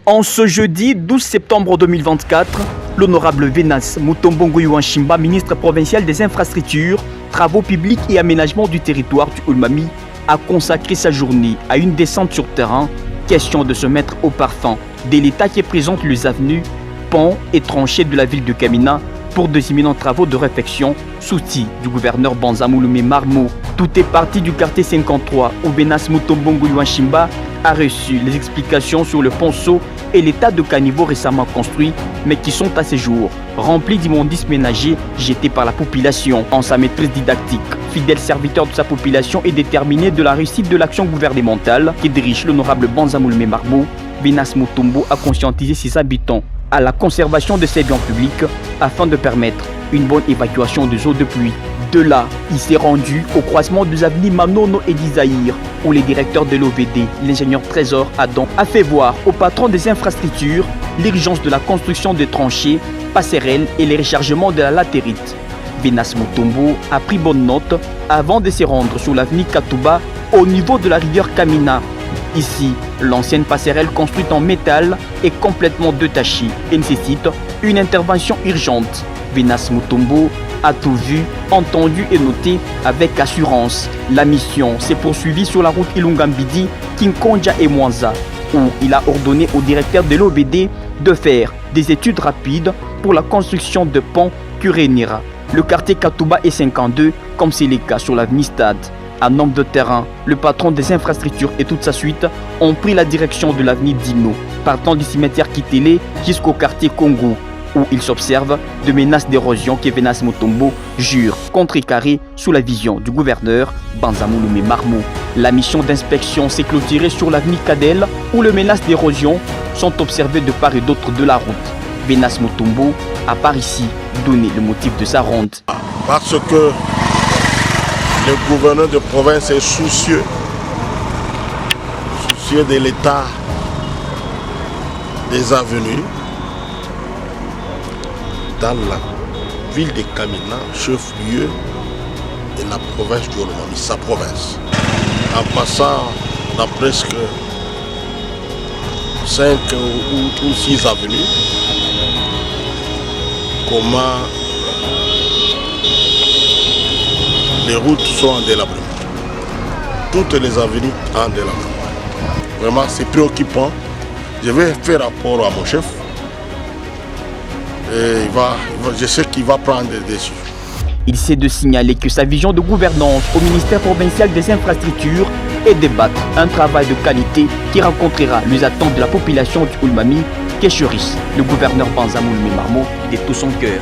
En ce jeudi 12 septembre 2024, l'honorable Venance Mutombo Nguyen-Chimba, ministre provincial des infrastructures, travaux publics et aménagement du territoire du Olmami, a consacré sa journée à une descente sur terrain, question de se mettre au parfum de l'État qui présente les avenues, ponts et tranchées de la ville de Kamina pour de imminents travaux de réfection sous-titres du gouverneur Banzamouloumé Marmo. Tout est parti du quartier 53 où Venance Mutombo Nguyen-Chimba a reçu les explications sur le ponceau et l'état de caniveau récemment construit, mais qui sont à ce jour remplis d'immondices ménagers jetés par la population. En sa maîtrise didactique, fidèle serviteur de sa population et déterminé de la réussite de l'action gouvernementale qui dirige l'honorable Banzamouloumé Marmo, Venance Mutombo a conscientisé ses habitants à la conservation de ces biens publics afin de permettre une bonne évacuation des eaux de pluie. De là, il s'est rendu au croisement des avenues Manono et d'Isaïr, où le directeur de l'OVD, l'ingénieur Trésor Adam, a fait voir au patron des infrastructures l'urgence de la construction de tranchées, passerelles et le rechargement de la latérite. Venance Mutombo a pris bonne note avant de se rendre sur l'avenue Katouba au niveau de la rivière Kamina. Ici, l'ancienne passerelle construite en métal est complètement détachée et nécessite une intervention urgente. Venance Mutombo a tout vu, entendu et noté avec assurance. La mission s'est poursuivie sur la route Ilungambidi, Kinkonja et Mwanza, où il a ordonné au directeur de l'OBD de faire des études rapides pour la construction de ponts Kurenira. Le quartier Katouba est 52, comme c'est le cas sur l'avenue Stade. Un homme de terrain, le patron des infrastructures et toute sa suite ont pris la direction de l'avenue Dino, partant du cimetière Kitele jusqu'au quartier Congo, où il s'observe de menaces d'érosion que Venance Mutombo jure contrecarrer sous la vision du gouverneur Banzamouloumé Marmo. La mission d'inspection s'est clôturée sur l'avenue Kadel, où les menaces d'érosion sont observées de part et d'autre de la route. Venance Mutombo a par ici donné le motif de sa ronde. Parce que le gouverneur de province est soucieux de l'état des avenues dans la ville de Kamina, chef-lieu de la province du Olomami, sa province. En passant dans presque 5 ou 6 avenues, comment les routes sont en délabrement. Toutes les avenues en délabrement. Vraiment, c'est préoccupant. Je vais faire rapport à mon chef. Et je sais qu'il va prendre des décisions. Il s'est de signaler que sa vision de gouvernance au ministère provincial des infrastructures est de battre un travail de qualité qui rencontrera les attentes de la population du Olmami, qu'est chérisse le gouverneur Banzamouloumé Marmo de tout son cœur.